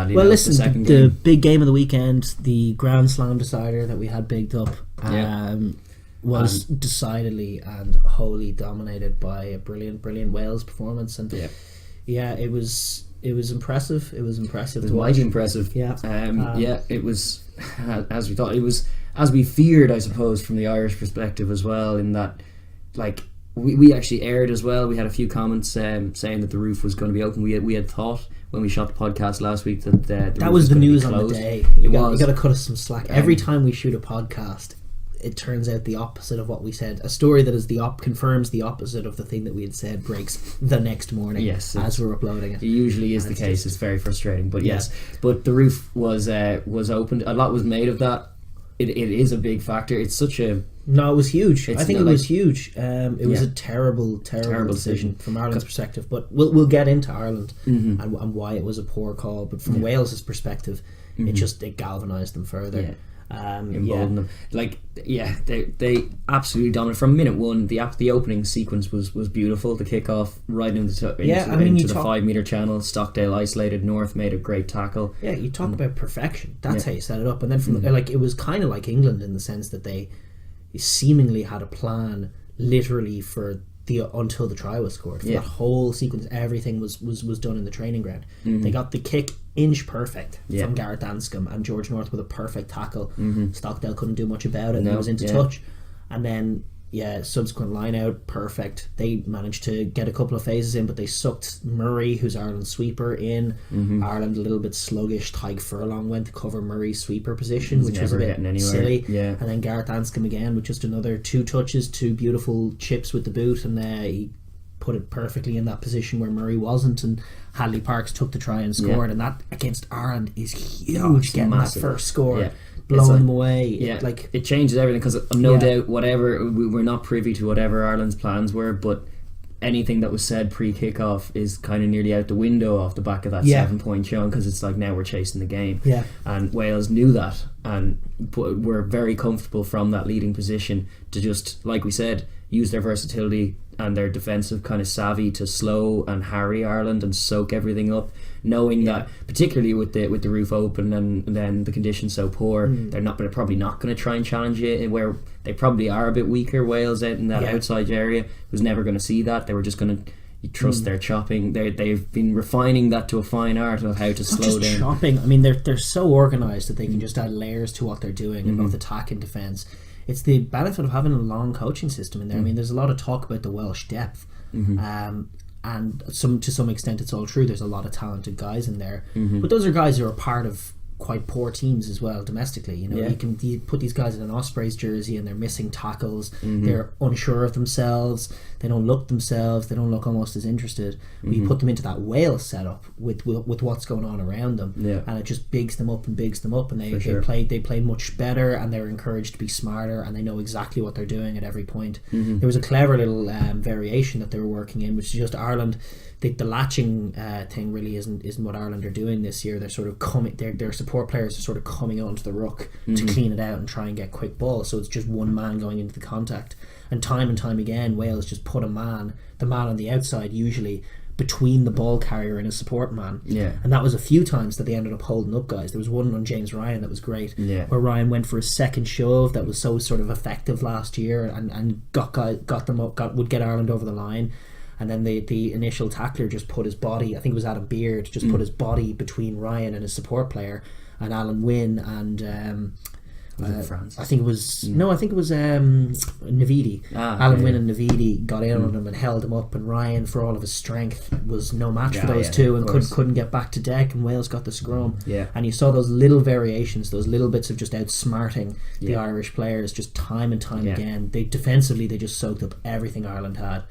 badly. Well, now, listen, the second the game. big game of the weekend, the Grand Slam decider that we had bigged up, was decidedly and wholly dominated by a brilliant Wales performance, and it was impressive. It was impressive. It was mighty impressive. It was as we thought. It was as we feared, I suppose, from the Irish perspective as well. In that, like, we actually aired as well. We had a few comments saying that the roof was going to be open. We had thought when we shot the podcast last week that that was the news on the day. You got to cut us some slack. Every time we shoot a podcast, it turns out the opposite of what we said. A story that is confirms the opposite of the thing that we had said breaks the next morning as we're uploading it. It usually is the case. It's very frustrating. But but the roof was opened. A lot was made of that. It is a big factor. It's such a... No, it was huge. I think it was huge. It was a terrible decision from Ireland's perspective. But we'll get into Ireland and why it was a poor call. But from Wales's perspective, it galvanised them further. Emboldened them. They absolutely dominated from minute one. The opening sequence was beautiful. The kickoff right into the 5 metre channel. Stockdale isolated. North made a great tackle. Yeah, you talk about perfection. That's how you set it up. And then from it was kind of like England in the sense that they seemingly had a plan literally for until the try was scored. For that whole sequence, everything was done in the training ground. They got the kick inch perfect from Gareth Anscombe, and George North with a perfect tackle. Stockdale couldn't do much about it, and he was into touch. And then subsequent line out, perfect. They managed to get a couple of phases in, but they sucked Murray, who's Ireland's sweeper, in. Ireland a little bit sluggish. Tyke Furlong went to cover Murray's sweeper position, which was a bit silly. And then Gareth Anscombe again with just another 2 touches, 2 beautiful chips with the boot, and he put it perfectly in that position where Murray wasn't, and Hadley Parks took the try and scored. And that against Ireland is huge, getting massive. That first score. Blowing them away. It changes everything, because no doubt whatever, we're not privy to whatever Ireland's plans were, but anything that was said pre-kickoff is kind of nearly out the window off the back of that 7-point show, because it's like now we're chasing the game. And Wales knew that and were very comfortable from that leading position to just, like we said, use their versatility and their defensive kind of savvy to slow and harry Ireland and soak everything up, knowing that particularly with the roof open and then the conditions so poor, they're probably not going to try and challenge you, where they probably are a bit weaker. Wales out in that outside area was never going to see that. They were just going to trust their chopping. They've been refining that to a fine art of how to slow down. Chopping. I mean, they're so organised that they can just add layers to what they're doing in both attack and defence. It's the benefit of having a long coaching system in there. I mean, there's a lot of talk about the Welsh depth, and to some extent it's all true. There's a lot of talented guys in there, but those are guys who are part of quite poor teams as well domestically. You put these guys in an Ospreys jersey and they're missing tackles, they're unsure of themselves, they don't look themselves, they don't look almost as interested. But you put them into that Wales setup with what's going on around them, and it just bigs them up, and they play much better, and they're encouraged to be smarter, and they know exactly what they're doing at every point. There was a clever little variation that they were working in, which is just Ireland. The latching thing really isn't what Ireland are doing this year. They're sort of coming. Their support players are sort of coming onto the ruck to clean it out and try and get quick balls. So it's just one man going into the contact. And time again, Wales just put the man on the outside, usually between the ball carrier and his support man. And that was a few times that they ended up holding up guys. There was one on James Ryan that was great, where Ryan went for a second shove that was so sort of effective last year and got them up, would get Ireland over the line. And then the initial tackler just put his body, I think it was Adam Beard, just put his body between Ryan and his support player, and Alan Wynne and France. I think it was Navidi. Alan Wynne and Navidi got in on him and held him up, and Ryan, for all of his strength, was no match for those two, and couldn't get back to deck, and Wales got the scrum. And you saw those little variations, those little bits of just outsmarting the Irish players just time and time again. They defensively, they just soaked up everything Ireland had.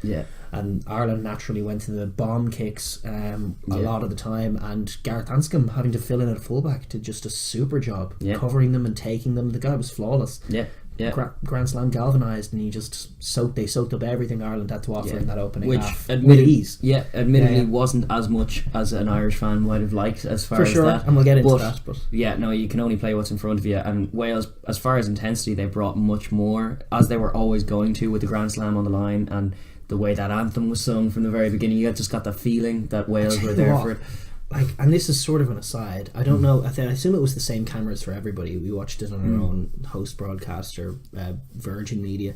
And Ireland naturally went to the bomb kicks a lot of the time, and Gareth Anscombe having to fill in at fullback did just a super job covering them and taking them. The guy was flawless. Grand Slam galvanised, and he just soaked up everything Ireland had to offer in that opening half with ease. Admittedly wasn't as much as an Irish fan might have liked as far as that. And we'll get into that. But you can only play what's in front of you. And Wales, as far as intensity, they brought much more, as they were always going to, with the Grand Slam on the line, and the way that anthem was sung from the very beginning. You just got that feeling that Wales were there for it. like, and this is sort of an aside, I don't know, I assume it was the same cameras for everybody. We watched it on our own host broadcast or Virgin Media,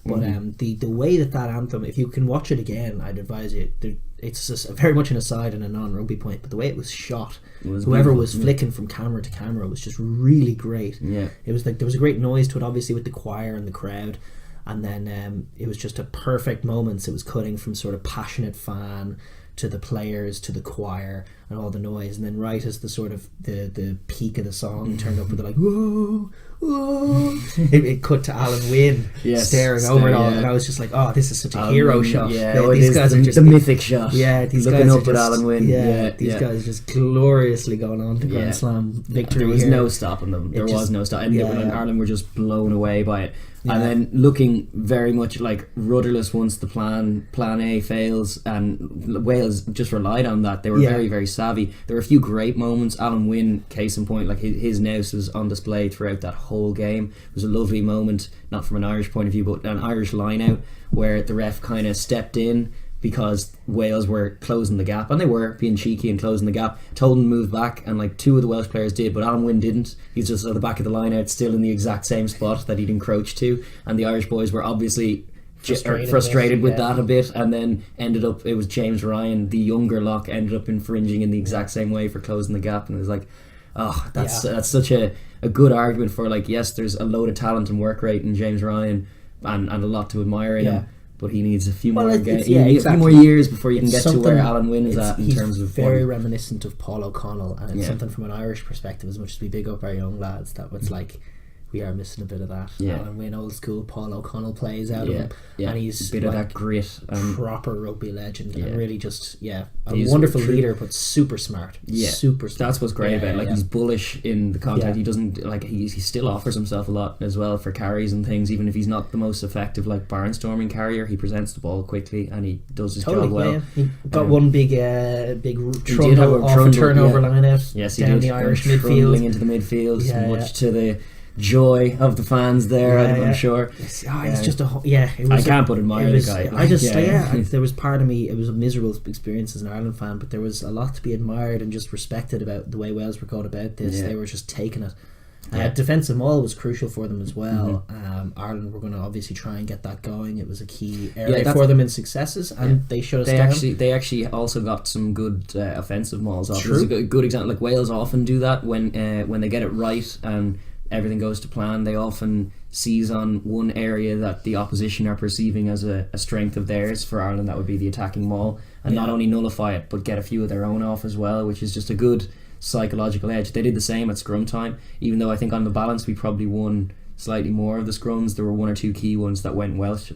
but the way that anthem, if you can watch it again, I'd advise you. It's just very much an aside and a non-rugby point, but the way it was shot, whoever was flicking from camera to camera was just really great. It was like there was a great noise to it, obviously, with the choir and the crowd, and then it was just a perfect moments. It was cutting from sort of passionate fan to the players to the choir and all the noise, and then right as the sort of the peak of the song turned up with the like whoa whoa, it cut to Alan Wynne staring over it all, and I was just like, oh, this is such a hero shot. These guys are just the mythic shot. These looking guys up at Alan Wynne. These guys are just gloriously going on to Grand Slam victory. There was no stopping them. There was no stop, and Ireland were just blown away by it. And then looking very much like rudderless once the plan A fails, and Wales just relied on that. They were very, very savvy. There were a few great moments. Alan Wynne, case in point, like his nous was on display throughout that whole game. It was a lovely moment, not from an Irish point of view, but an Irish line out where the ref kind of stepped in because Wales were closing the gap, and they were being cheeky and closing the gap, told them to move back, and like two of the Welsh players did, but Alan Wynne didn't. He's just at the back of the line out, still in the exact same spot that he'd encroached to, and the Irish boys were obviously frustrated with that a bit, and then ended up, it was James Ryan, the younger lock, ended up infringing in the exact same way for closing the gap, and it was like, oh, that's such a good argument for, like, yes, there's a load of talent and work rate in James Ryan, and a lot to admire in him, but he needs a few more a few more years before you can get to where Alan Wynne is at in terms of very form. Reminiscent of Paul O'Connell, and it's something from an Irish perspective, as much as we big up our young lads, that was like, we are missing a bit of that. Alan Wynne, old school Paul O'Connell plays out of him, and he's a bit of that grit, proper rugby legend, and really just a wonderful leader, but super smart. Super smart. That's what's great about it. Like, he's bullish in the contact. He doesn't, like, he still offers himself a lot as well for carries and things, even if he's not the most effective like barnstorming carrier. He presents the ball quickly and he does his job well. He got one big trundle off a turnover line out down the Irish midfield into the midfield, much to the joy of the fans there. I'm sure it's just I can't but admire the guy. I just there was part of me, it was a miserable experience as an Ireland fan, but there was a lot to be admired and just respected about the way Wales were going about this. They were just taking it. Defensive maul was crucial for them as well. Ireland were going to obviously try and get that going. It was a key area for them in successes, and they shut us down. They actually also got some good offensive mauls off. There's a good example. Like, Wales often do that when they get it right and everything goes to plan. They often seize on one area that the opposition are perceiving as a strength of theirs. For Ireland, that would be the attacking maul, and not only nullify it, but get a few of their own off as well, which is just a good psychological edge. They did the same at scrum time, even though I think on the balance we probably won slightly more of the scrums. There were one or two key ones that went Wales'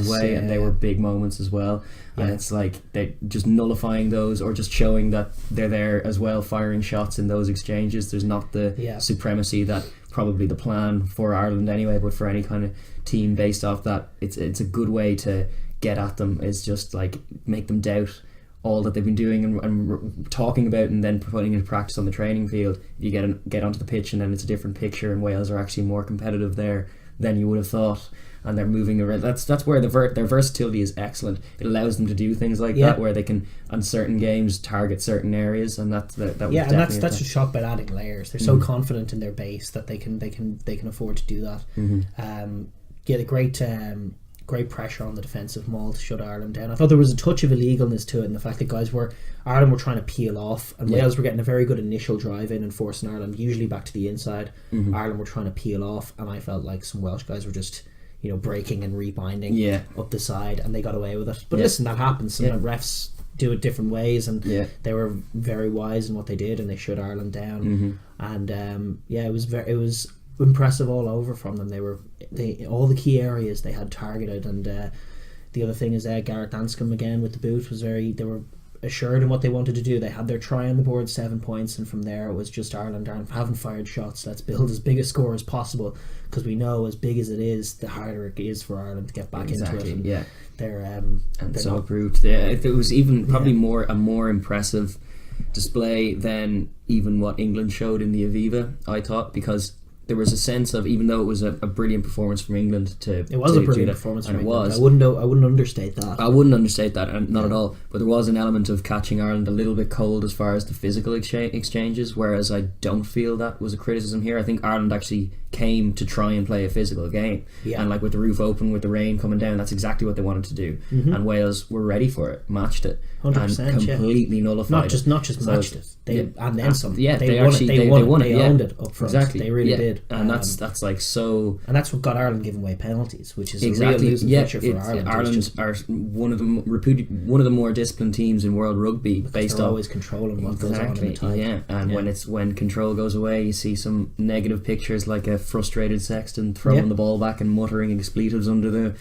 way, and they were big moments as well. And it's like they just nullifying those, or just showing that they're there as well, firing shots in those exchanges. There's not the supremacy that probably the plan for Ireland anyway, but for any kind of team based off that, it's a good way to get at them, is just like make them doubt all that they've been doing and talking about, and then putting into practice on the training field. You get onto the pitch, and then it's a different picture, and Wales are actually more competitive there than you would have thought, and they're moving around. That's where their versatility is excellent. It allows them to do things like that, where they can, on certain games, target certain areas, and that's a shot by adding layers. They're so confident in their base that they can afford to do that. The great pressure on the defensive maul to shut Ireland down. I thought there was a touch of illegalness to it, in the fact that Ireland were trying to peel off, and Wales were getting a very good initial drive in and forcing Ireland usually back to the inside. Ireland were trying to peel off, and I felt like some Welsh guys were just breaking and rebinding up the side, and they got away with it. But listen, that happens. Sometimes refs do it different ways, and they were very wise in what they did, and they shut Ireland down. And it was impressive all over from them. They all the key areas they had targeted, and the other thing is Gareth Anscombe again with the boot they were assured in what they wanted to do. They had their try on the board, 7 points, and from there it was just Ireland haven't fired shots. Let's build as big a score as possible, because we know as big as it is, the harder it is for Ireland to get back into it. And they're so proved. It was even probably a more impressive display than even what England showed in the Aviva, I thought, because there was a sense of, even though it was a brilliant performance from England it was a brilliant performance from England. I wouldn't understate that. I wouldn't understate that, not at all. But there was an element of catching Ireland a little bit cold as far as the physical exchanges, whereas I don't feel that was a criticism here. I think Ireland actually came to try and play a physical game, and like with the roof open, with the rain coming down, that's exactly what they wanted to do. And Wales were ready for it, matched it, 100%, and completely nullified it. Not just matched it, and then some. Yeah, they won it. They owned it up front. Exactly, they really did. And that's like so. And that's what got Ireland giving away penalties, which is exactly. a real losing picture for Ireland. Ireland are one of the more disciplined teams in world rugby, based on always controlling what goes on in the tie. Yeah, and when control goes away, you see some negative pictures, like a frustrated Sexton throwing the ball back and muttering expletives under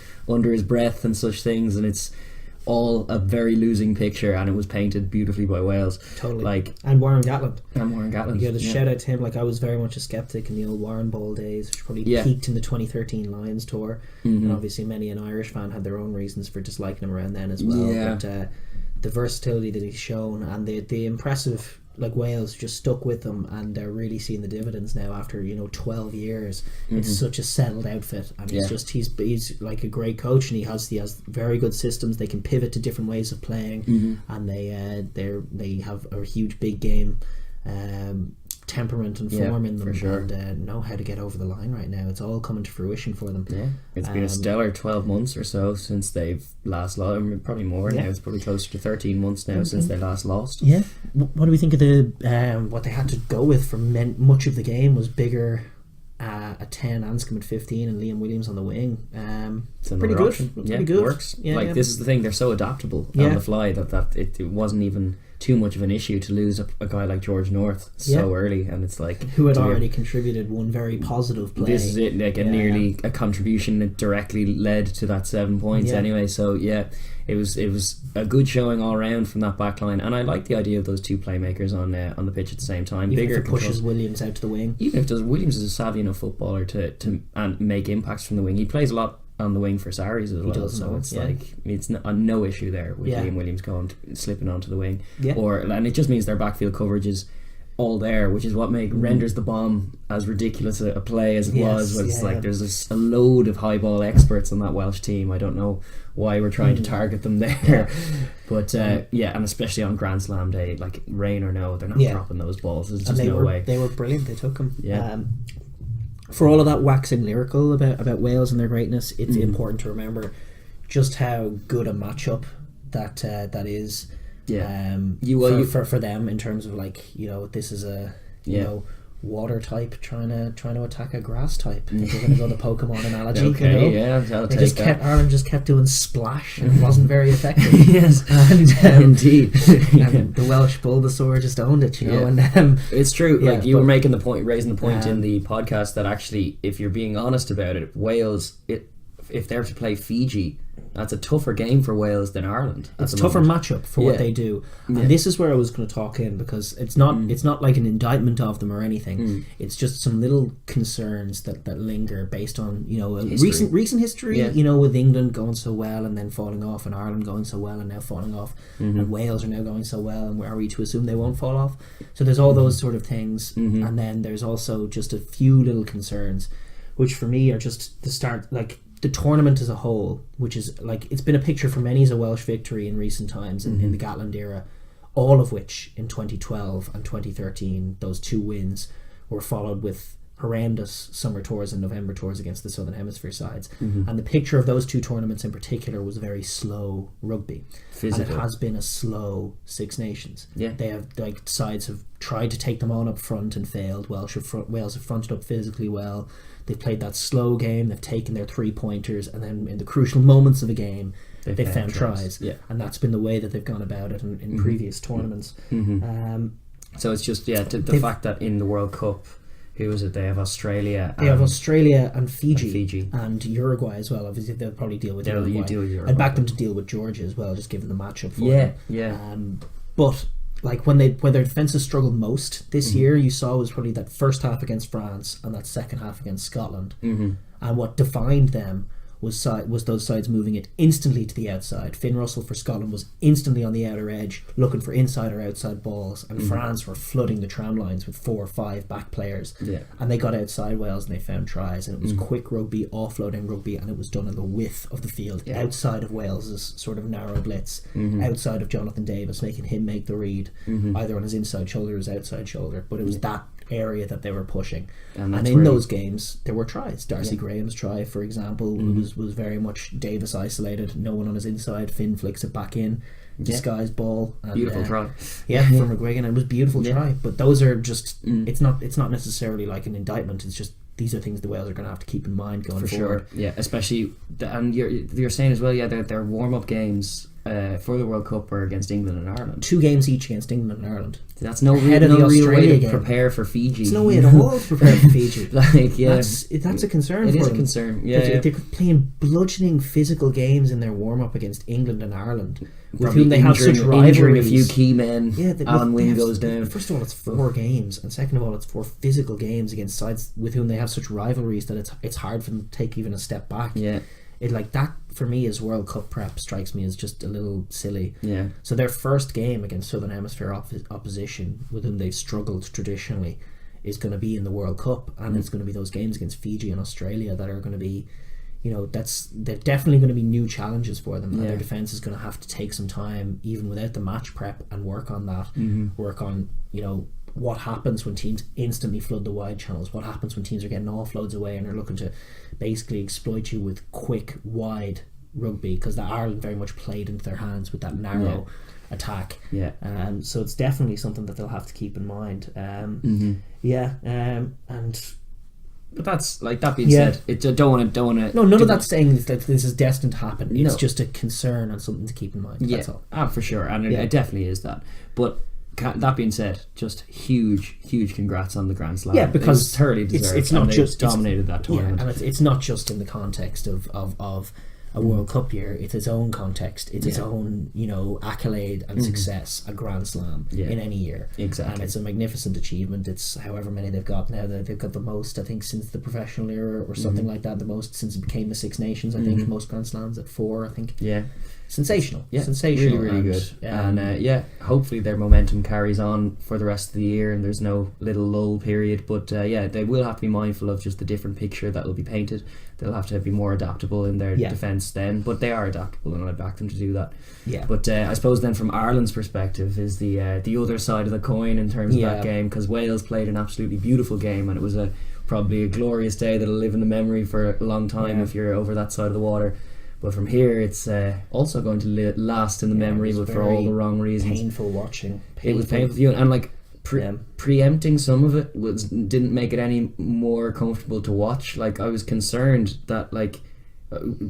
his breath and such things, and it's all a very losing picture, and it was painted beautifully by Wales. Totally. And Warren Gatland. Yeah, the shout out to him. Like, I was very much a skeptic in the old Warren Ball days, which probably peaked in the 2013 Lions tour. And obviously many an Irish fan had their own reasons for disliking him around then as well. But the versatility that he's shown, and the impressive, like, Wales just stuck with them, and they're really seeing the dividends now after 12 years. It's such a settled outfit, and he's like a great coach, and he has very good systems. They can pivot to different ways of playing, and they have a huge big game temperament and form in them, and know how to get over the line right now. It's all coming to fruition for them. It's been a stellar 12 months or so since they've last lost. I mean, probably more now. It's probably closer to 13 months now since they last lost. What do we think of the what they had to go with for much of the game was Bigger at 10, Anscombe at 15, and Liam Williams on the wing. It's pretty good. Pretty good. Works. This is the thing, they're so adaptable on the fly that it wasn't even too much of an issue to lose a guy like George North so early, and it's like, who had already contributed one very positive play. This is it, like nearly a contribution that directly led to that 7 points anyway. So it was a good showing all around from that back line, and I like the idea of those two playmakers on the pitch at the same time. Even if it pushes Williams out to the wing, even if Williams is a savvy enough footballer to and make impacts from the wing. He plays a lot on the wing for Saris as well, so it's like it's no issue there with Liam Williams slipping onto the wing, and it just means their backfield coverage is all there, which is what renders the bomb as ridiculous a play as it was. But it's like there's a load of high ball experts on that Welsh team. I don't know why we're trying to target them there, but and especially on Grand Slam day, like rain or no, they're not dropping those balls. There's just no way. They were brilliant. They took them. For all of that waxing lyrical about Wales and their greatness, it's important to remember just how good a matchup that is. For them, in terms of, like, this is a water type trying to attack a grass type. If we're going to go the Pokemon analogy, Ireland just kept doing splash, and it wasn't very effective. And indeed, and the Welsh Bulbasaur just owned it, and it's true. Like you were raising the point in the podcast that actually, if you're being honest about it, Wales, if they're to play Fiji, that's a tougher game for Wales than Ireland. It's a tougher matchup for what they do, and this is where I was going to talk in, because it's not like an indictment of them or anything. It's just some little concerns that linger based on recent history. With England going so well and then falling off, and Ireland going so well and now falling off, and Wales are now going so well, and are we to assume they won't fall off? So there's all those sort of things, and then there's also just a few little concerns, which for me are just the start, like the tournament as a whole, which is like, it's been a picture for many as a Welsh victory in recent times in the Gatland era, all of which in 2012 and 2013, those two wins were followed with horrendous summer tours and November tours against the Southern Hemisphere sides. And the picture of those two tournaments in particular was very slow rugby. Physical. And it has been a slow Six Nations. They have, like, sides have tried to take them on up front and failed. Wales have fronted up physically well. They've played that slow game, they've taken their 3-pointers, and then in the crucial moments of a game, they found tries. And that's been the way that they've gone about it in previous tournaments. So it's just, the fact that in the World Cup, who is it? They have Australia. They have Australia and Fiji and Uruguay as well. Obviously, they'll probably deal with Uruguay. I'd back them to deal with Georgia as well, just given the matchup for them. But like when their defences struggled most this year, you saw was probably that first half against France and that second half against Scotland. And what defined them was those sides moving it instantly to the outside. Finn Russell for Scotland was instantly on the outer edge looking for inside or outside balls, and France were flooding the tram lines with 4 or 5 back players, and they got outside Wales and they found tries, and it was quick rugby, offloading rugby, and it was done in the width of the field, outside of Wales's sort of narrow blitz, outside of Jonathan Davis, making him make the read either on his inside shoulder or his outside shoulder, but it was that area that they were pushing, and in those games there were tries. Darcy Graham's try, for example, was very much Davis isolated, no one on his inside, Finn flicks it back in, disguised ball, and, beautiful try from McGuigan. It was a beautiful try, but those are just it's not necessarily like an indictment, it's just these are things the Wales are going to have to keep in mind going forward. Especially and you're saying as well, their warm-up games for the World Cup were against England and Ireland. 2 games each against England and Ireland. That's no real way to prepare for Fiji. It's no way at all to prepare for Fiji. That's a concern. It for is them. A concern. They're playing bludgeoning physical games in their warm-up against England and Ireland, with whom they have such rivalries. Injuring a few key men. Alan Wynne goes down. First of all, it's 4 games, and second of all, it's 4 physical games against sides with whom they have such rivalries that it's hard for them to take even a step back. It like that for me as World Cup prep strikes me as just a little silly. So their first game against Southern Hemisphere opposition, with whom they've struggled traditionally, is going to be in the World Cup, and it's going to be those games against Fiji and Australia that are going to be, they're definitely going to be new challenges for them, and their defence is going to have to take some time, even without the match prep, and work on that. Work on what happens when teams instantly flood the wide channels, what happens when teams are getting offloads away and are looking to basically exploit you with quick wide rugby, because Ireland very much played into their hands with that narrow attack. So it's definitely something that they'll have to keep in mind. But that's like that being said, don't want to. No, none of that's saying that this is destined to happen. It's just a concern and something to keep in mind. That's all. For sure, and it definitely is that. But that being said, just huge congrats on the Grand Slam. Because it was thoroughly deserved. It's not just dominated that tournament. And it's not just in the context of a World Cup year. It's its own context. It's its own accolade and success. A Grand Slam in any year. Exactly. And it's a magnificent achievement. It's however many they've got now. They've got the most, I think, since the professional era or something like that. The most since it became the Six Nations. I think most Grand Slams at 4. I think. Sensational. Sensational. Really good. And hopefully their momentum carries on for the rest of the year, and there's no little lull period. But they will have to be mindful of just the different picture that will be painted. They'll have to be more adaptable in their defence then, but they are adaptable, and I back them to do that. But I suppose then from Ireland's perspective is the other side of the coin in terms of that game, because Wales played an absolutely beautiful game, and it was probably a glorious day that'll live in the memory for a long time if you're over that side of the water. But from here, it's also going to last in the memory, but for all the wrong reasons. Painful watching. It was painful viewing, and like preempting some of it didn't make it any more comfortable to watch. Like I was concerned that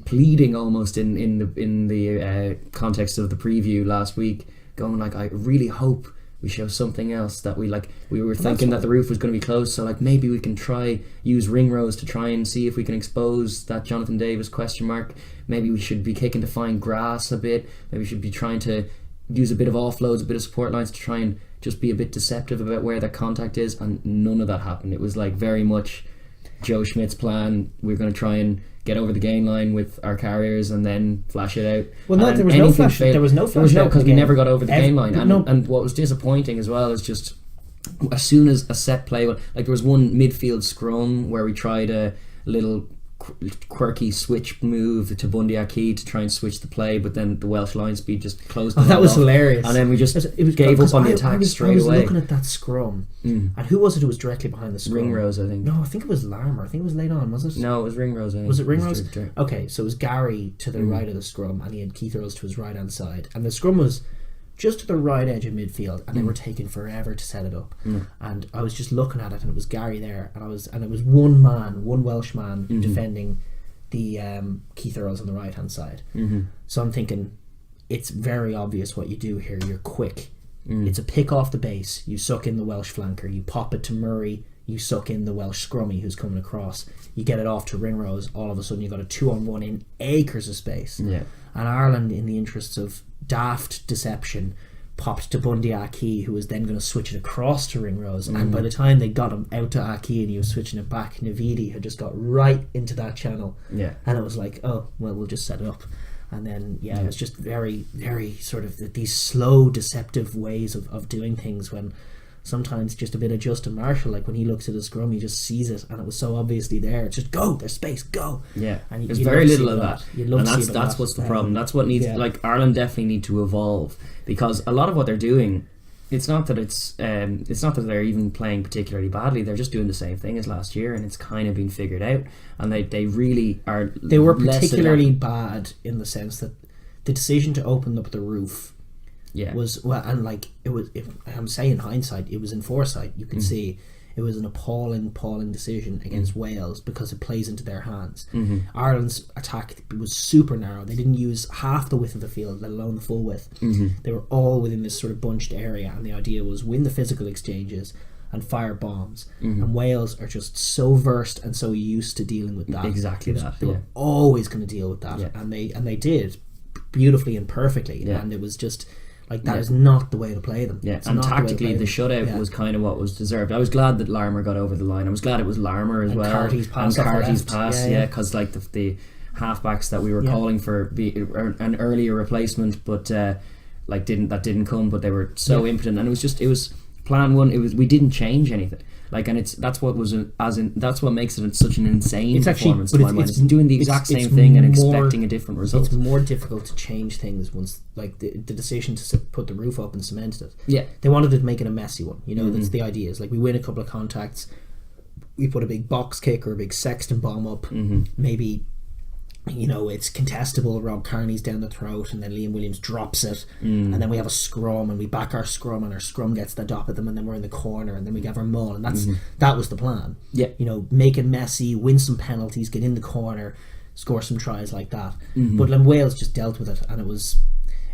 pleading almost in the context of the preview last week, going like, I really hope we show something else, that we were thinking that the roof was going to be closed, so maybe we can use ringrose to try and see if we can expose that Jonathan Davis question mark. Maybe we should be kicking to fine grass a bit. Maybe we should be trying to use a bit of offloads, a bit of support lines to try and just be a bit deceptive about where that contact is, and none of that happened. It was very much Joe Schmidt's plan. We're going to try and get over the gain line with our carriers and then flash it out. Well, no, there was no flash. There was no flash. Because we never got over the gain line. And what was disappointing as well is just as soon as a set play, there was one midfield scrum where we tried a little quirky switch move to Bundy Aki to try and switch the play, but then the Welsh line speed just closed. That was hilarious. And then we just gave up on the attack straight away. I was looking at that scrum, and who was it who was directly behind the scrum? Ringrose, I think. No, I think it was Larmour. I think it was late on, was it? No, it was Ringrose. Was it Ringrose? Okay, so it was Gary to the right of the scrum, and he had Keith Earls to his right hand side, and the scrum was just to the right edge of midfield, and they were taking forever to set it up. And I was just looking at it, and it was Gary there, and it was one Welsh man defending the Keith Earls on the right hand side. So I'm thinking, it's very obvious what you do here. You're quick. It's a pick off the base. You suck in the Welsh flanker. You pop it to Murray. You suck in the Welsh scrummy who's coming across. You get it off to Ringrose. All of a sudden, you've got a 2-on-1 in acres of space. And Ireland, in the interests of daft deception, popped to Bundy Aki, who was then going to switch it across to Ringrose. And by the time they got him out to Aki and he was switching it back, Navidi had just got right into that channel. Yeah. And it was like, oh, well, we'll just set it up. And then, it was just very, very sort of these slow, deceptive ways of doing things, when sometimes just a bit of Justin Marshall, like when he looks at a scrum, he just sees it, and it was so obviously there. It's just go, there's space, go. Yeah, and there's very little of that, and that's what's the problem. That's what needs. Like Ireland definitely need to evolve, because a lot of what they're doing, it's not that they're even playing particularly badly. They're just doing the same thing as last year, and it's kind of been figured out. And they really are. They were particularly bad in the sense that the decision to open up the roof. Was and like it was. If I'm saying in hindsight, it was in foresight. You could see it was an appalling decision against Wales, because it plays into their hands. Ireland's attack was super narrow. They didn't use half the width of the field, let alone the full width. They were all within this sort of bunched area, and the idea was win the physical exchanges and fire bombs. And Wales are just so versed and so used to dealing with that. They were always going to deal with that, and they did beautifully and perfectly. And it was just. Like, that is not the way to play them. Yeah, and tactically, the shutout was kind of what was deserved. I was glad that Larmour got over the line. I was glad it was Larmour as well. Carty's pass, because like the halfbacks that we were calling for an earlier replacement, but that didn't come. But they were so impotent, and it was plan one. We didn't change anything. Like, and that's what makes it such an insane performance to my mind. It's doing the exact same thing and expecting a different result. It's more difficult to change things once, like the decision to put the roof up and cement it. Yeah, they wanted to make it a messy one. That's the idea. Is like we win a couple of contacts, we put a big box kick or a big Sexton bomb up, maybe. It's contestable. Rob Kearney's down the throat, and then Liam Williams drops it, and then we have a scrum, and we back our scrum, and our scrum gets the dop at them, and then we're in the corner, and then we have our maul, and that was the plan. Yeah, make it messy, win some penalties, get in the corner, score some tries like that. But then Wales just dealt with it, and it was.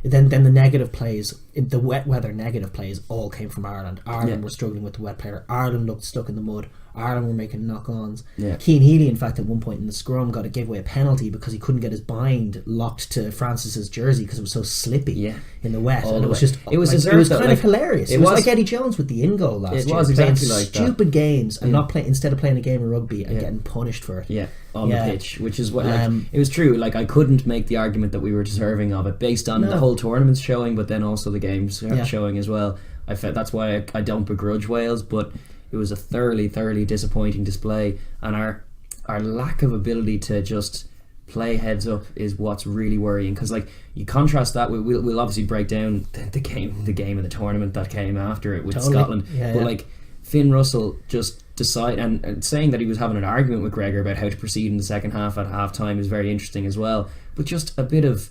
Then the negative plays, the wet weather negative plays, all came from Ireland. Ireland were struggling with the wet player. Ireland looked stuck in the mud. Ireland were making knock-ons. Cian Healy, in fact, at one point in the scrum got to give away a penalty because he couldn't get his bind locked to Francis's jersey because it was so slippy in the wet. And it was just it was kind of hilarious. It was like Eddie Jones with the in goal last year. It was exactly like stupid games and not play instead of playing a game of rugby and getting punished for it. On the pitch, which is what it was true. Like, I couldn't make the argument that we were deserving of it based on the whole tournament's showing, but then also the games showing as well. I felt that's why I don't begrudge Wales, but it was a thoroughly disappointing display, and our lack of ability to just play heads up is what's really worrying. Because like you contrast that with, we'll obviously break down the game of the tournament that came after it with Scotland, but like Finn Russell just decide and saying that he was having an argument with Gregor about how to proceed in the second half at half time is very interesting as well. But just a bit of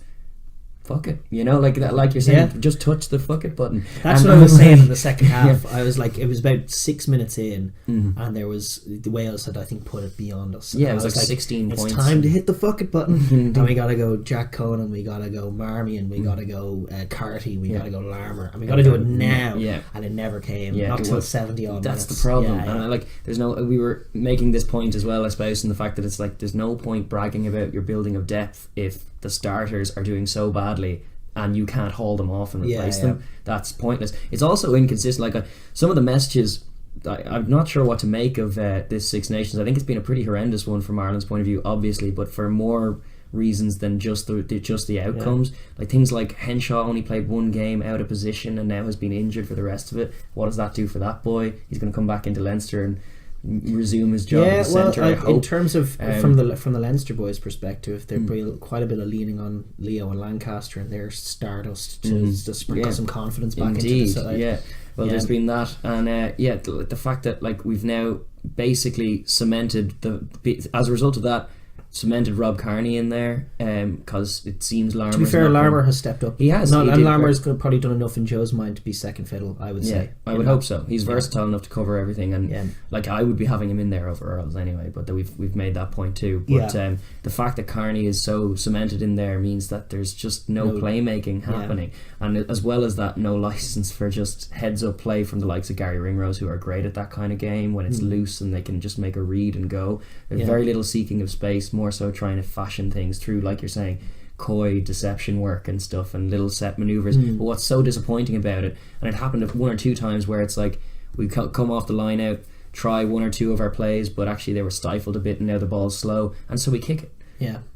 fuck it, like that, like you're saying, just touch the fuck it button. That's what I was saying in the second half. I was like, it was about 6 minutes in, and there was the Wales had, I think, put it beyond us. Yeah, it was like 16 points. It's time to hit the fuck it button. And we gotta go Jack Conan, we gotta go Marmion, we gotta go Carty, we gotta go Larmour, and we gotta do it now. And it never came. Not till 70 odd minutes. That's the problem. And there's no. We were making this point as well, I suppose, in the fact that it's like there's no point bragging about your building of depth if the starters are doing so badly and you can't haul them off and replace them. That's pointless. It's also inconsistent. Like some of the messages, I'm not sure what to make of this Six Nations. I think it's been a pretty horrendous one from Ireland's point of view, obviously, but for more reasons than just the outcomes. Like things like Henshaw only played one game out of position and now has been injured for the rest of it. What does that do for that boy? He's going to come back into Leinster and resume his job at the centre. In terms of from the Leinster boys' perspective, there's quite a bit of leaning on Leo and Lancaster and their stardust to sprinkle some confidence back into the side. There's been that, and the fact that like we've now basically cemented as a result of that, cemented Rob Kearney in there, because it seems Larmour. To be fair, Larmour has stepped up. He has. And Larmour's probably done enough in Joe's mind to be second fiddle, I would say. I would hope so. He's versatile enough to cover everything, and like I would be having him in there over Earls anyway. But we've made that point too. But the fact that Kearney is so cemented in there means that there's just no playmaking happening, and as well as that, no license for just heads up play from the likes of Gary Ringrose, who are great at that kind of game when it's loose and they can just make a read and go. There's very little seeking of space, more so trying to fashion things through, like you're saying, coy deception work and stuff and little set maneuvers. But what's so disappointing about it, and it happened one or two times where it's like we come off the line out, try one or two of our plays, but actually they were stifled a bit and now the ball's slow, and so we kick it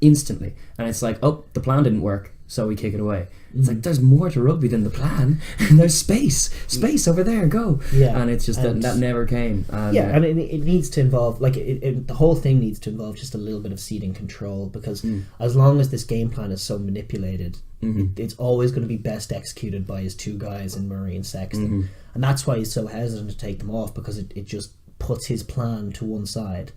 instantly, and it's like, oh, the plan didn't work, so we kick it away. It's like, there's more to rugby than the plan, and there's space over there, go. And it's just that never came. And, and it needs to involve, like, the whole thing needs to involve just a little bit of seeding control, because as long as this game plan is so manipulated, it's always going to be best executed by his two guys in Murray and Sexton, and that's why he's so hesitant to take them off, because it just puts his plan to one side.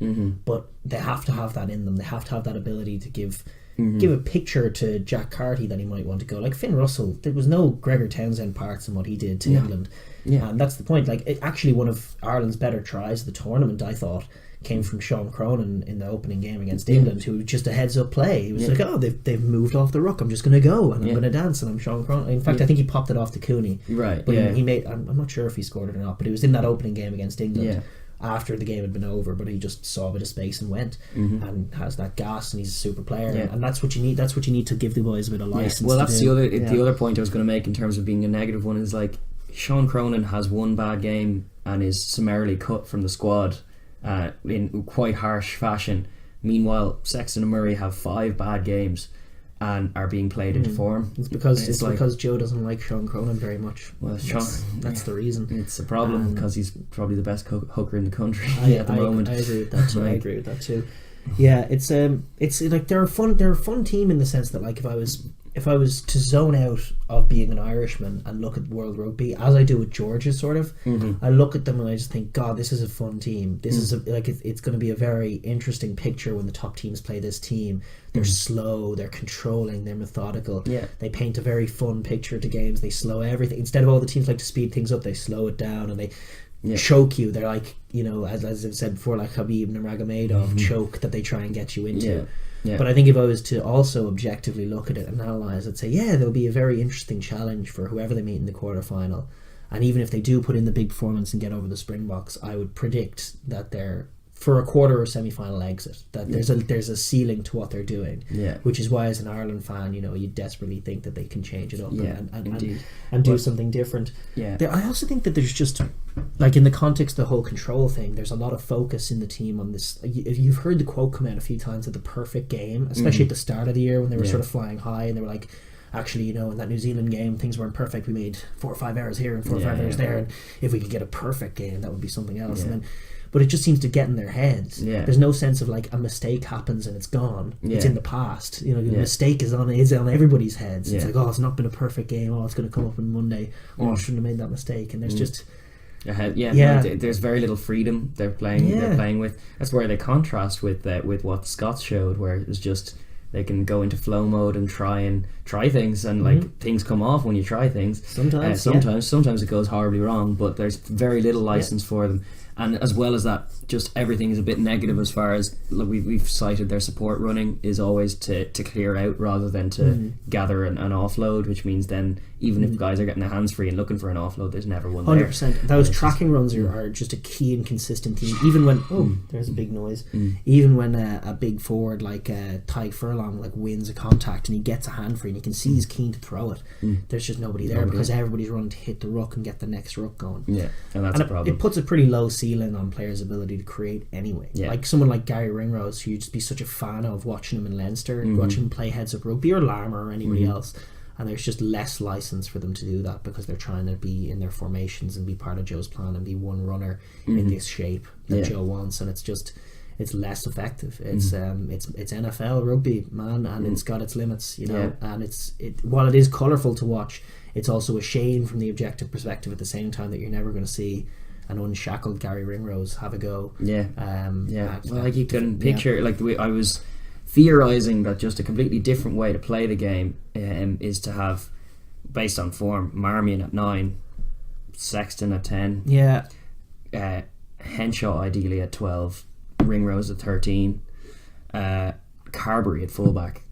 But they have to have that in them. They have to have that ability to give a picture to Jack Carty that he might want to go. Like Finn Russell, there was no Gregor Townsend parts in what he did to England. And that's the point. Like, actually one of Ireland's better tries of the tournament, I thought, came from Sean Cronin in the opening game against England, who was just a heads-up play. He was like, oh, they've moved off the ruck, I'm just going to go, and I'm going to dance, and I'm Sean Cronin. In fact, I think he popped it off to Cooney. Right, but he made, I'm not sure if he scored it or not, but it was in that opening game against England. After the game had been over, but he just saw a bit of space and went, and has that gas, and he's a super player, and that's what you need. That's what you need to give the boys a bit of license. Well, that's the other point I was going to make in terms of being a negative one is, like, Sean Cronin has one bad game and is summarily cut from the squad in quite harsh fashion. Meanwhile, Sexton and Murray have 5 bad games and are being played into form. It's because Joe doesn't like Sean Cronin very much. Well, that's the reason. It's a problem because he's probably the best hooker in the country at the moment. I agree with that too. I agree with that too. Yeah, it's like they're a fun team in the sense that, like, if I was to zone out of being an Irishman and look at World Rugby, as I do with Georgia, sort of, I look at them and I just think, God, this is a fun team. This is it's going to be a very interesting picture when the top teams play this team. They're slow, they're controlling, they're methodical. They paint a very fun picture to games. They slow everything. Instead of all the teams like to speed things up, they slow it down and they choke you. They're like, as I've said before, like Habib Nurmagomedov choke that they try and get you into. But I think if I was to also objectively look at it and analyse, I'd say, there'll be a very interesting challenge for whoever they meet in the quarterfinal. And even if they do put in the big performance and get over the Springboks, I would predict that they're, for a quarter or semi-final exit, that there's a ceiling to what they're doing, which is why, as an Ireland fan, you desperately think that they can change it up and do something different. I also think that there's just, like, in the context of the whole control thing, there's a lot of focus in the team on this. You've heard the quote come out a few times of the perfect game, especially at the start of the year when they were sort of flying high and they were like, actually, in that New Zealand game, things weren't perfect. We made 4 or 5 errors here and 4 or 5 errors there, and if we could get a perfect game, that would be something else. And then, but it just seems to get in their heads. There's no sense of, like, a mistake happens and it's gone. It's in the past. The mistake is on everybody's heads. It's like, oh, it's not been a perfect game. Oh, it's going to come up on Monday. Oh, I shouldn't have made that mistake. And there's just there's very little freedom they're playing with. That's where they contrast with what the Scots showed, where it was just they can go into flow mode and try things, and like things come off when you try things. Sometimes it goes horribly wrong, but there's very little license for them. And as well as that, just everything is a bit negative as far as, look, we've cited their support running is always to clear out rather than to gather an offload, which means then even if guys are getting their hands free and looking for an offload, there's never one 100%. there. Those tracking runs are just a key and consistent thing. Even when there's a big noise. Even when a big forward like Ty Furlong like wins a contact and he gets a hand free and you can see he's keen to throw it, there's just nobody there because everybody's running to hit the ruck and get the next ruck going. And that's a problem. It puts a pretty low ceiling on players' ability to create anyway. Like someone like Gary Ringrose, who you'd just be such a fan of watching him in Leinster, watching him play heads up rugby, or Larmer or anybody else, and there's just less license for them to do that because they're trying to be in their formations and be part of Joe's plan and be one runner in this shape that Joe wants, and it's less effective. It's NFL rugby, man, and it's got its limits, and while it is colourful to watch, it's also a shame from the objective perspective at the same time that you're never going to see an unshackled Gary Ringrose have a go. Well, like, you can picture, like, the way I was theorising that just a completely different way to play the game is to have, based on form, Marmion at 9, Sexton at 10, Henshaw ideally at 12, Ringrose at 13, Carberry at fullback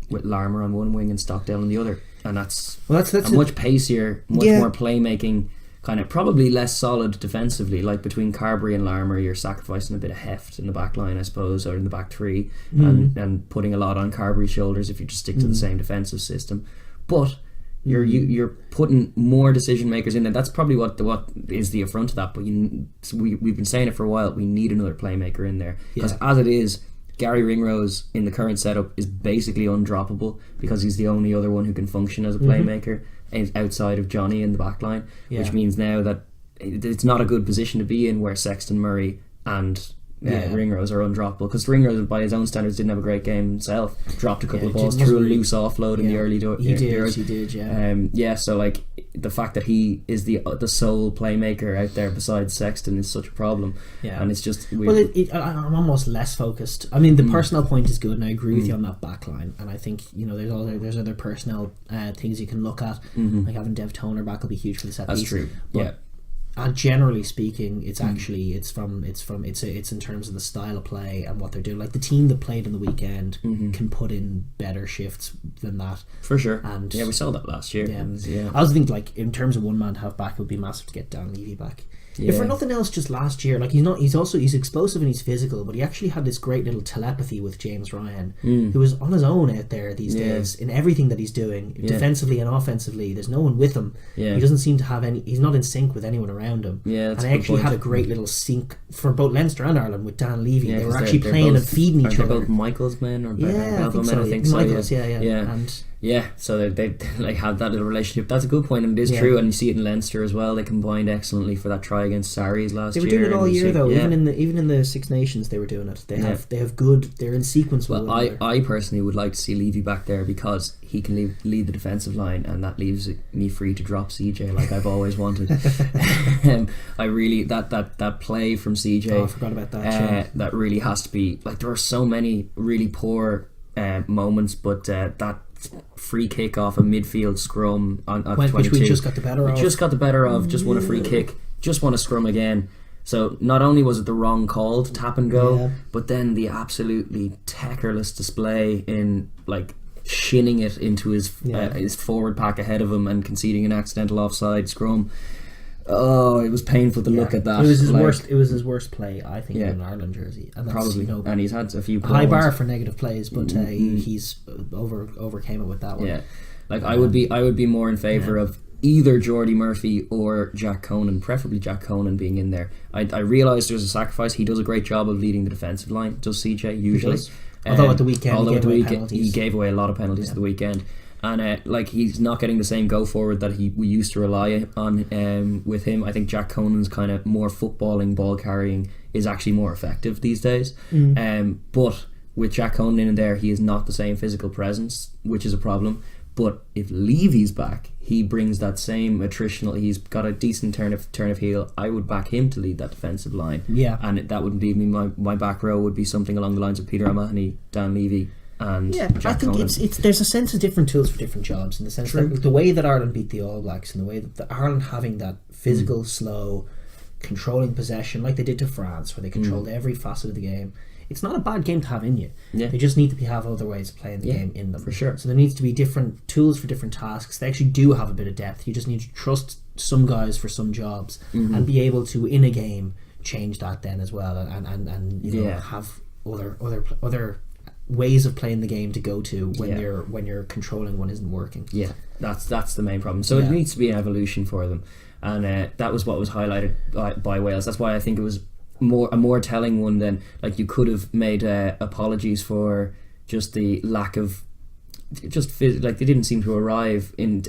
with Larmer on one wing and Stockdale on the other, and that's a much pacier, much more playmaking kind of probably less solid defensively. Like between Carberry and Larmer, you're sacrificing a bit of heft in the back line, I suppose, or in the back three, and putting a lot on Carberry's shoulders if you just stick to the same defensive system. But you're putting more decision makers in there. That's probably what is the affront of that. But we've been saying it for a while. We need another playmaker in there, because as it is, Gary Ringrose in the current setup is basically undroppable, because he's the only other one who can function as a playmaker outside of Johnny in the back line, which means now that it's not a good position to be in, where Sexton, Murray and Ringrose are undroppable, because Ringrose by his own standards didn't have a great game himself, dropped a couple of balls, threw a loose offload in the early he did. So like the fact that he is the sole playmaker out there besides Sexton is such a problem, and it's just weird. Well, I'm almost less focused. I mean, the personnel point is good, and I agree with you on that back line, and I think there's other personnel things you can look at, like having Dev Toner back will be huge for the set piece. That's true. But and generally speaking, it's actually it's in terms of the style of play and what they're doing. Like the team that played on the weekend can put in better shifts than that, for sure. And we saw that last year. I also think, like, in terms of one man to have back, it would be massive to get Dan Levy back. If for nothing else, just last year, like he's explosive and he's physical, but he actually had this great little telepathy with James Ryan, who is on his own out there these days in everything that he's doing, defensively and offensively. There's no one with him. He doesn't seem to have any. He's not in sync with anyone around him. And I actually had a great little sync for both Leinster and Ireland with Dan Levy. They were actually playing and feeding each other. Both Michael's men or Belgian men? I think so. Michael's, and so they like have that little relationship. That's a good point, and it is true, and you see it in Leinster as well. They combined excellently for that try against Sarries last year. They were doing it all year though. Even in the Six Nations, they were doing it. They have good. They're in sequence. Well, I personally would like to see Levy back there, because he can lead the defensive line, and that leaves me free to drop CJ like I've always wanted. I really that play from CJ. Oh, I forgot about that. That really has to be, like, there are so many really poor moments, but that free kick off a midfield scrum on 22, which we just got the better of. Just won a free kick, just won a scrum again. So not only was it the wrong call to tap and go, but then the absolutely techerless display in, like, shinning it into his forward pack ahead of him and conceding an accidental offside scrum. Oh, it was painful to look at that. It was his worst. It was his worst play, I think, in an Ireland jersey. And that's, probably, and he's had a few high bar for negative plays, but he's overcame it with that one. Yeah, like I would be more in favour of either Jordy Murphy or Jack Conan, preferably Jack Conan being in there. I realise there's a sacrifice. He does a great job of leading the defensive line. Does CJ usually? Although at the weekend, he gave away a lot of penalties at the weekend. And like, he's not getting the same go forward that we used to rely on with him. I think Jack Conan's kind of more footballing, ball carrying is actually more effective these days. But with Jack Conan in there, he is not the same physical presence, which is a problem. But if Levy's back, he brings that same attritional. He's got a decent turn of heel. I would back him to lead that defensive line. And that would be my back row would be something along the lines of Peter O'Mahony, Dan Levy, and Jack I think Conan. it's there's a sense of different tools for different jobs, in the sense that the way that Ireland beat the All Blacks, and the way that Ireland having that physical, slow, controlling possession like they did to France, where they controlled every facet of the game. It's not a bad game to have in you. They just need to have other ways of playing the game in them. For sure. So there needs to be different tools for different tasks. They actually do have a bit of depth. You just need to trust some guys for some jobs and be able to, in a game, change that then as well, and you know, have other ways of playing the game to go to when you're controlling one isn't working. That's the main problem. So it needs to be an evolution for them, and that was what was highlighted by Wales. That's why I think it was a more telling one than, like, you could have made apologies for just the lack of like they didn't seem to arrive in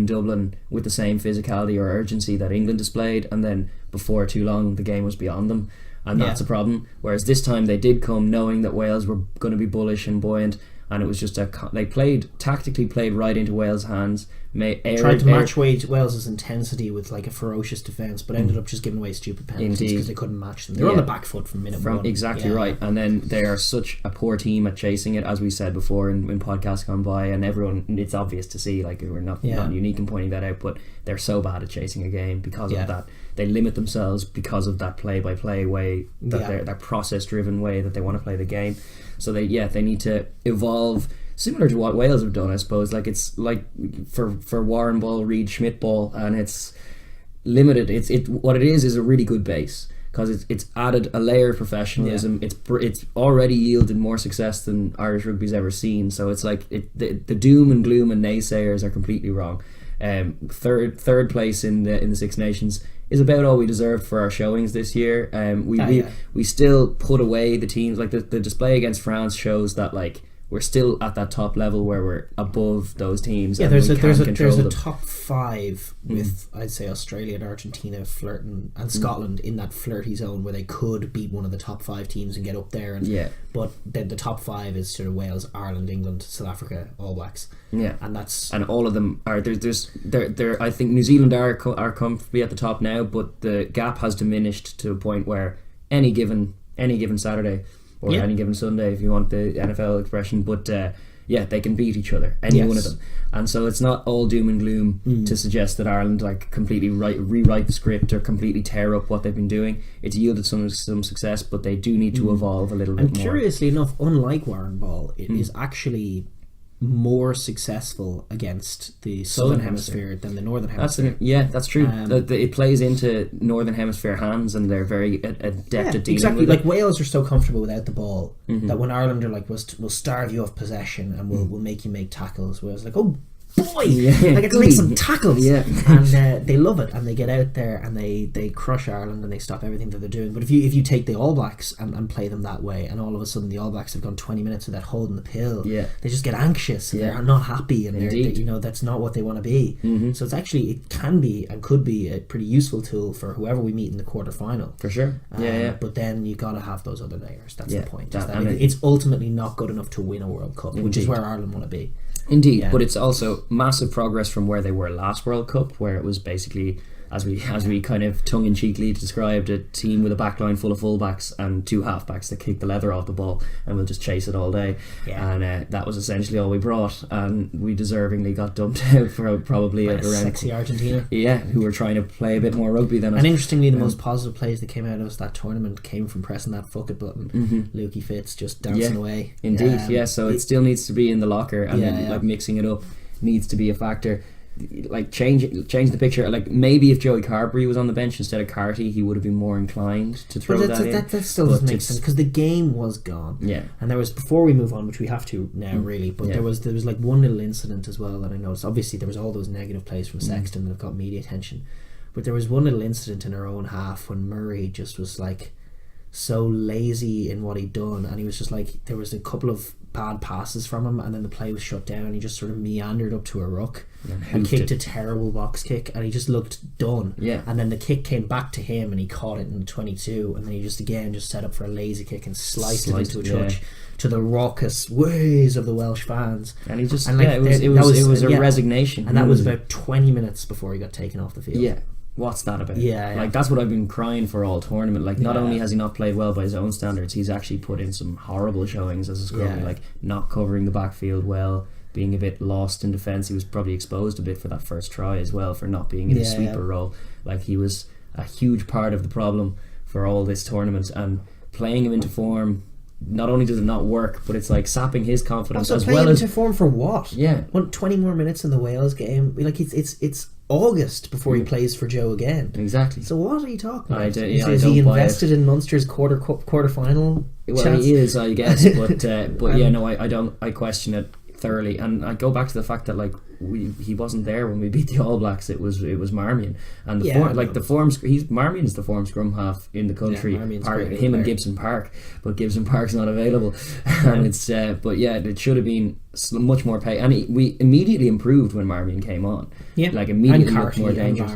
Dublin with the same physicality or urgency that England displayed, and then before too long the game was beyond them, and that's a problem. Whereas this time they did come knowing that Wales were going to be bullish and buoyant, and it was just they tactically played right into Wales' hands. Tried to match Wales' intensity with, like, a ferocious defence, but ended up just giving away stupid penalties because they couldn't match them. They were on the back foot from minute one. Exactly right. And then they are such a poor team at chasing it, as we said before in podcasts gone by, and everyone, it's obvious to see, like, we're not unique in pointing that out, but they're so bad at chasing a game because of that. They limit themselves because of that play-by-play way, that process-driven way that they want to play the game. So they need to evolve, similar to what Wales have done, I suppose. Like, it's like for Warren ball, Reid Schmidt ball, and it's limited. What it is a really good base, because it's added a layer of professionalism. It's already yielded more success than Irish rugby's ever seen. So it's like the doom and gloom and naysayers are completely wrong. Third place in the Six Nations is about all we deserved for our showings this year. We still put away the teams. Like the display against France shows that like we're still at that top level where we're above those teams. Yeah, there's a top 5 with I'd say Australia and Argentina flirting, and Scotland in that flirty zone where they could beat one of the top 5 teams and get up there. But then the top 5 is sort of Wales, Ireland, England, South Africa, All Blacks. Yeah, and all of them are there. I think New Zealand are comfortably at the top now, but the gap has diminished to a point where any given Saturday, or any given Sunday, if you want the NFL expression, but they can beat each other, one of them. And so it's not all doom and gloom to suggest that Ireland like completely rewrite the script or completely tear up what they've been doing. It's yielded some success, but they do need to evolve a little bit more. And curiously enough, unlike Warren Ball, it is actually more successful against the Southern Hemisphere than the Northern Hemisphere. That's true. It plays into Northern Hemisphere hands, and they're very adept at dealing with it. Like Wales are so comfortable without the ball that when Ireland are like, we'll starve you off possession and we'll make you make tackles, Wales like, oh boy, I get to make some tackles. And they love it, and they get out there and they crush Ireland and they stop everything that they're doing. But if you take the All Blacks and play them that way, and all of a sudden the All Blacks have gone 20 minutes without holding the pill, they just get anxious and they're not happy, and they're that's not what they want to be. So it's actually, it can be and could be a pretty useful tool for whoever we meet in the quarterfinal, for sure. But then you got to have those other layers. That's the point. It's ultimately not good enough to win a World Cup, which is where Ireland want to be. Indeed, but it's also massive progress from where they were last World Cup, where it was basically, as we kind of tongue-in-cheekly described, a team with a backline full of fullbacks and 2 halfbacks that kick the leather off the ball and we'll just chase it all day. And that was essentially all we brought, and we deservingly got dumped out for probably around sexy Argentina. Who were trying to play a bit more rugby than us. And interestingly, the most positive plays that came out of us that tournament came from pressing that fuck it button. Lukey Fitz just dancing away. Indeed, so it still needs to be in the locker, and then like mixing it up needs to be a factor. Like change the picture. Like maybe if Joey Carberry was on the bench instead of Carty, he would have been more inclined to throw that in. That still doesn't make sense, because the game was gone. And there was, before we move on, which we have to now really, but there was like one little incident as well that I noticed. Obviously there was all those negative plays from Sexton that have got media attention, but there was one little incident in our own half when Murray just was like so lazy in what he'd done, and he was just like, there was a couple of bad passes from him, and then the play was shut down and he just sort of meandered up to a ruck and kicked a terrible box kick, and he just looked done. And then the kick came back to him and he caught it in the 22, and then he just set up for a lazy kick and sliced it into a touch to the raucous ways of the Welsh fans. And he just, it was a resignation, and that was about 20 minutes before he got taken off the field. What's that about? Like, that's what I've been crying for all tournament. Like, not only has he not played well by his own standards, he's actually put in some horrible showings as a scrummy, like not covering the backfield well, being a bit lost in defence. He was probably exposed a bit for that first try as well, for not being in his sweeper role. Like, he was a huge part of the problem for all this tournament, and playing him into form, not only does it not work, but it's like sapping his confidence also as well as... into form for what? Want 20 more minutes in the Wales game? Like, it's August before he plays for Joe again. Exactly. So what are you talking about? Is he invested in Munster's quarter final? Well, he is, I guess, but I question it thoroughly, and I go back to the fact that like he wasn't there when we beat the All Blacks. It was Marmion, and Marmion's the form scrum half in the country. Him and Gibson Park, but Gibson Park's not available, and it's it should have been much more pay, and we immediately improved when Marmion came on. Like immediately looked more dangerous.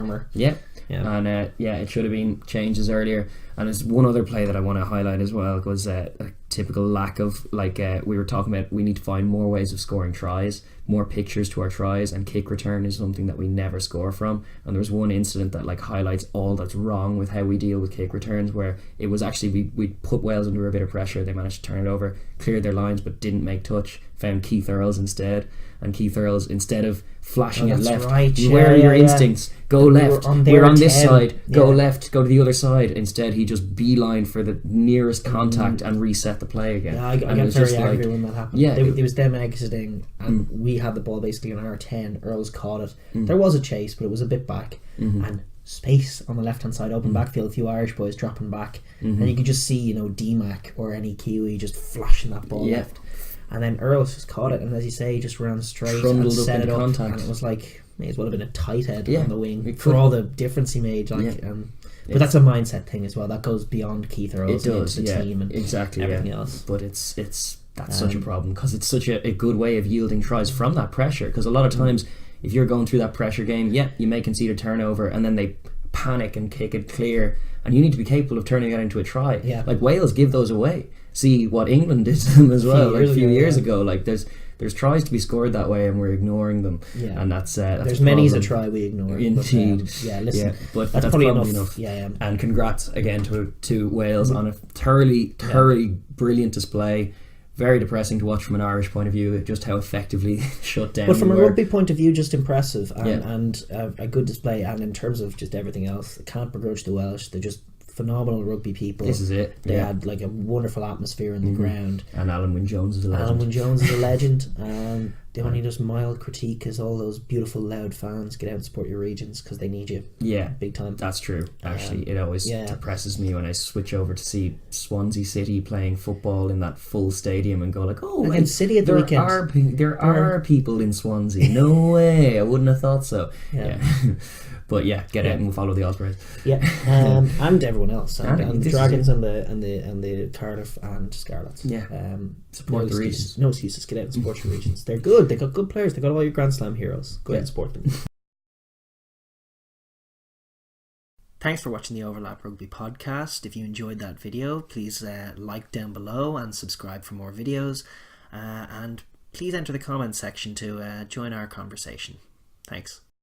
And it should have been changes earlier. And there's one other play that I want to highlight as well, was a typical lack of, like, we were talking about, we need to find more ways of scoring tries, more pictures to our tries, and kick return is something that we never score from. And there was one incident that like highlights all that's wrong with how we deal with kick returns, where it was actually we put Wales under a bit of pressure, they managed to turn it over, cleared their lines but didn't make touch, found Keith Earls instead, and Keith Earls, instead of flashing it left, where are your instincts, go left, we're on this side, go left, go to the other side, instead he just beeline for the nearest contact and reset the play again. I got very angry when that happened. It was them exiting, and we had the ball basically on our 10. Earls caught it. There was a chase, but it was a bit back, and space on the left hand side, open backfield, a few Irish boys dropping back, and you could just see, you know, D-Mac or any Kiwi just flashing that ball left, and then Earls just caught it, and as you say, he just ran straight and set it up, contact. And it was like, may as well have been a tight head on the wing for all the difference he made. Like, but that's a mindset thing as well. That goes beyond Keith Earls. It does, the team and everything else. But that's such a problem, because it's such a good way of yielding tries from that pressure. Because a lot of times, if you're going through that pressure game, you may concede a turnover, and then they panic and kick it clear, and you need to be capable of turning it into a try. Like, Wales give those away. See what England did to them as well, like a few years ago. Like, there's tries to be scored that way, and we're ignoring them. And that's there's many's a try we ignore. Indeed. Listen, but that's probably enough. And congrats again to Wales on a thoroughly brilliant display. Very depressing to watch from an Irish point of view, just how effectively shut down. But from a rugby point of view, just impressive and a good display. And in terms of just everything else, I can't begrudge the Welsh. They're just phenomenal rugby people. This is it. They had like a wonderful atmosphere in the ground. And Alan Wynne-Jones is a legend. Alan Wynne-Jones is a legend. The only just mild critique is all those beautiful loud fans. Get out and support your regions, because they need you. Big time. That's true. Actually, it always depresses me when I switch over to see Swansea City playing football in that full stadium and go like, against City at the weekend. There are people in Swansea. No way. I wouldn't have thought so. But get out and we'll follow the Ospreys. And everyone else, and the Dragons and the Cardiff and Scarlets. Support the regions. No excuses. Get out and support your regions. They're good. They got good players. They got all your Grand Slam heroes. Go out and support them. Thanks for watching the Overlap Rugby podcast. If you enjoyed that video, please like down below and subscribe for more videos. And please enter the comments section to join our conversation. Thanks.